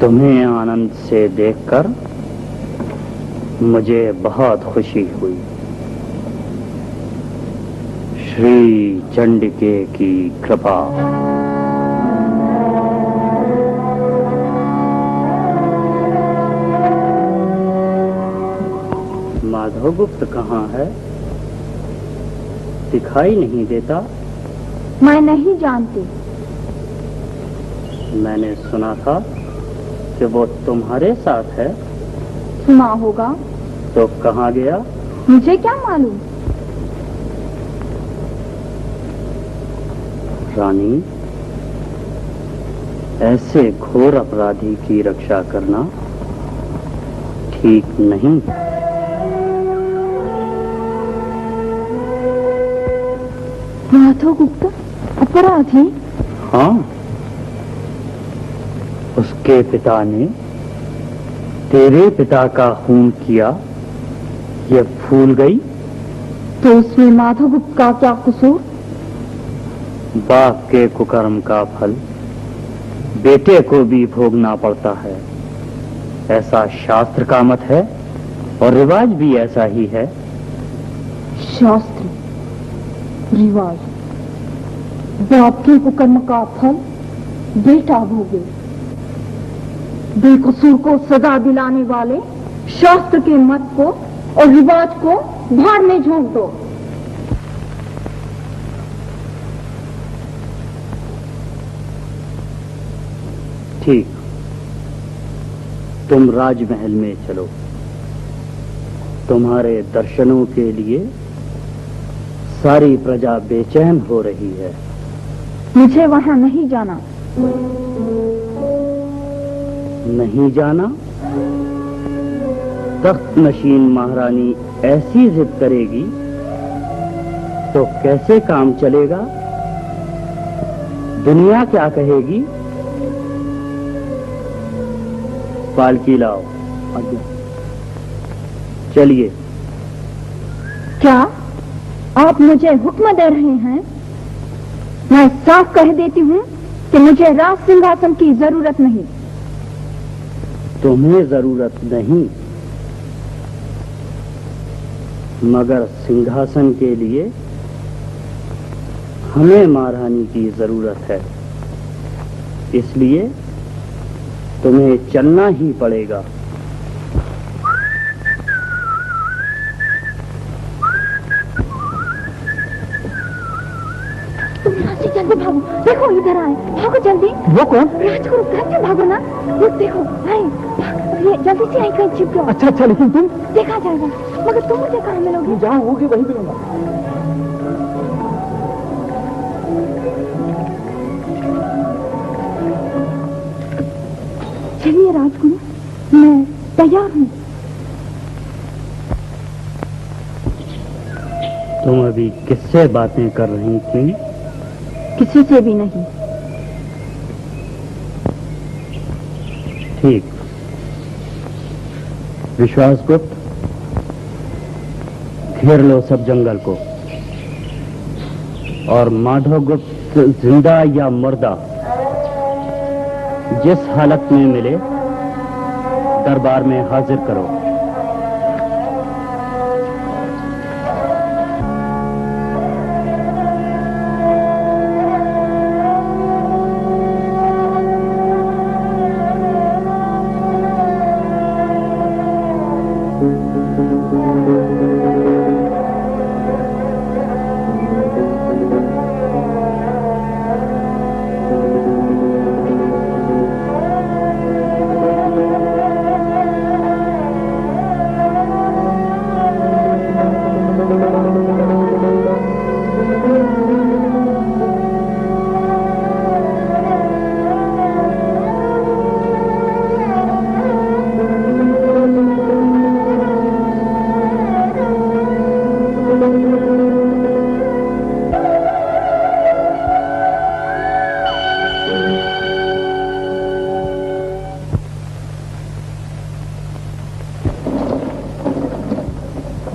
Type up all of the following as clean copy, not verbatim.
तुम्हें आनंद से देखकर मुझे बहुत खुशी हुई। श्री चंडिके की कृपा। माधवगुप्त कहाँ है? दिखाई नहीं देता। मैं नहीं जानती। मैंने सुना था कि वो तुम्हारे साथ है। सुना होगा। तो कहाँ गया? मुझे क्या मालूम। रानी, ऐसे घोर अपराधी की रक्षा करना ठीक नहीं। माधवगुप्त अपराधी? हाँ, उसके पिता ने तेरे पिता का खून किया, ये भूल गई? तो उसमें माधवगुप्त का क्या कसूर? बाप के कुकर्म का फल बेटे को भी भोगना पड़ता है, ऐसा शास्त्र का मत है और रिवाज भी ऐसा ही है। शास्त्र, रिवाज, बाप के कुकर्म का फल बेटा भोगे। बेकसूर को सजा दिलाने वाले शास्त्र के मत को और रिवाज को भाड़ में झोंक दो। ठीक, तुम राजमहल में चलो। तुम्हारे दर्शनों के लिए सारी प्रजा बेचैन हो रही है। मुझे वहां नहीं जाना। नहीं जाना? तख्त नशीन महारानी ऐसी जिद करेगी तो कैसे काम चलेगा? दुनिया क्या कहेगी? पालकी लाओ। चलिए। क्या आप मुझे हुक्म दे रहे हैं? मैं साफ कह देती हूँ कि मुझे राज सिंहासन की जरूरत नहीं। तुम्हें जरूरत नहीं, मगर सिंहासन के लिए हमें महारानी की जरूरत है, इसलिए तुम्हें चलना ही पड़ेगा। तुम यहाँ से जल्दी भागो। देखो इधर आए, भागो जल्दी। वो कौन? राजगुरु, कैसे भागो ना। वो देखो आए, ये जल्दी से आई, कहीं छिप जाओ। अच्छा अच्छा, लेकिन तुम? देखा जाएगा, मगर तुम मुझे कहाँ मिलोगे? जहाँ होगी वहीं मिलूंगा। चलिए राजगुरु, मैं तैयार हूँ। तुम अभी किससे बातें कर रही थी? किसी से भी नहीं। ठीक। विश्वासगुप्त, घेर लो सब जंगल को, और माधवगुप्त जिंदा या मुर्दा जिस हालत में मिले दरबार में हाजिर करो।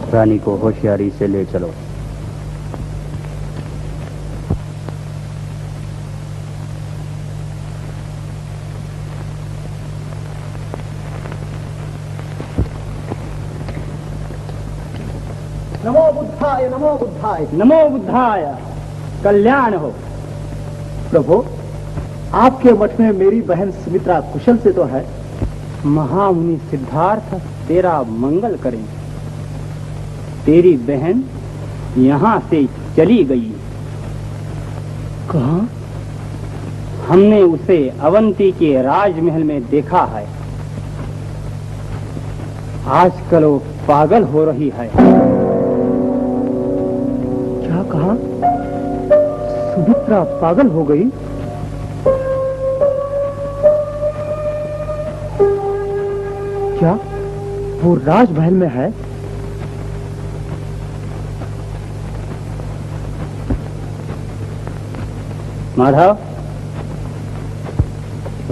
रानी को होशियारी से ले चलो। नमो बुद्धाय, नमो बुद्धाय। नमो बुद्धाय, कल्याण हो। प्रभु, आपके मठ में मेरी बहन सुमित्रा कुशल से तो है? महामुनि सिद्धार्थ तेरा मंगल करें। तेरी बहन यहाँ से चली गई। कहाँ? हमने उसे अवंती के राजमहल में देखा है। आजकल वो पागल हो रही है। क्या कहा? सुमित्रा पागल हो गई? क्या वो राजमहल में है? माधव,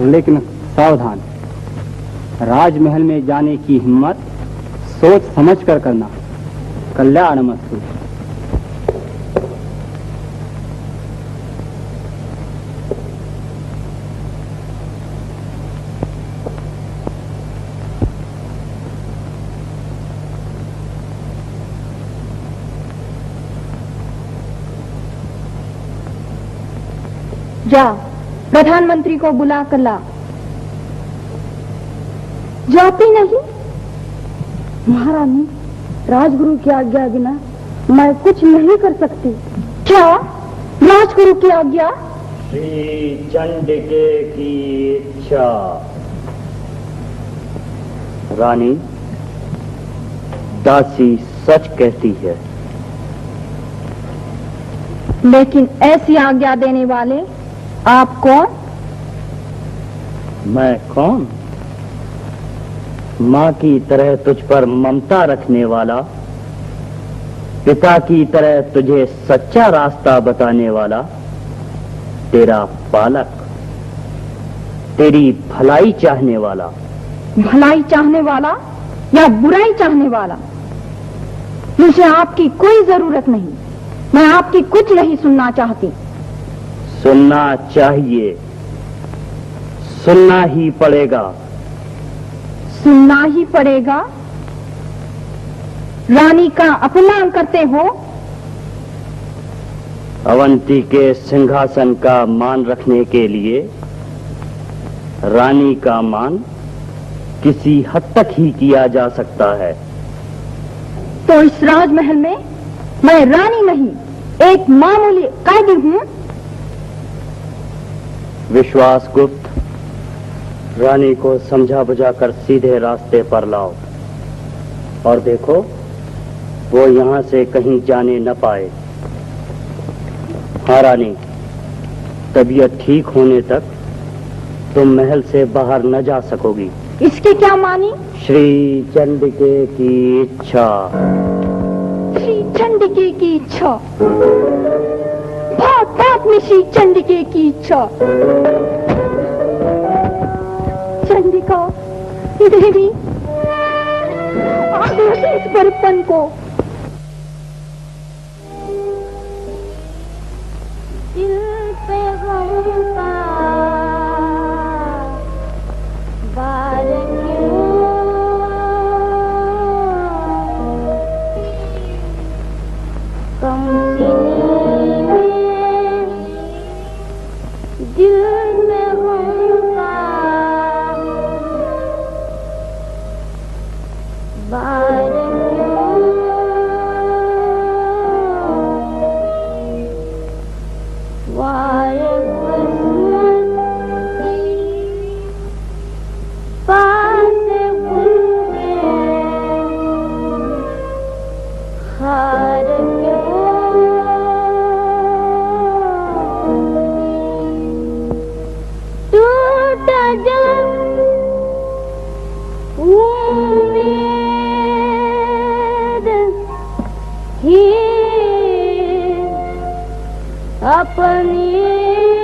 लेकिन सावधान। राजमहल में जाने की हिम्मत सोच समझ कर करना। कल्याणमस्तु। जा, प्रधानमंत्री को बुला कर ला। जाती नहीं? महारानी, राजगुरु की आज्ञा बिना मैं कुछ नहीं कर सकती। क्या? राजगुरु की आज्ञा? श्री चंडिके की इच्छा। रानी, दासी सच कहती है। लेकिन ऐसी आज्ञा देने वाले आप कौन? मैं कौन? माँ की तरह तुझ पर ममता रखने वाला, पिता की तरह तुझे सच्चा रास्ता बताने वाला, तेरा पालक, तेरी भलाई चाहने वाला। भलाई चाहने वाला या बुराई चाहने वाला? मुझे आपकी कोई जरूरत नहीं। मैं आपकी कुछ नहीं सुनना चाहती। सुनना चाहिए, सुनना ही पड़ेगा। सुनना ही पड़ेगा? रानी का अपमान करते हो? अवंती के सिंहासन का मान रखने के लिए रानी का मान किसी हद तक ही किया जा सकता है। तो इस राजमहल में मैं रानी नहीं, एक मामूली कैदी हूँ। विश्वास गुप्त, रानी को समझा बुझाकर सीधे रास्ते पर लाओ और देखो वो यहाँ से कहीं जाने न पाए। हाँ रानी, तबीयत ठीक होने तक तुम महल से बाहर न जा सकोगी। इसकी क्या मानी? श्री चंडिके की इच्छा। श्री चंडिके की इच्छा? भाग में श्री चंडिके की इच्छा। चंडिका देवी, आदेश इस बर्तन को। दिल पे गम का बार क्यों, कम सीने में दिल में गम का बार क्यों, वार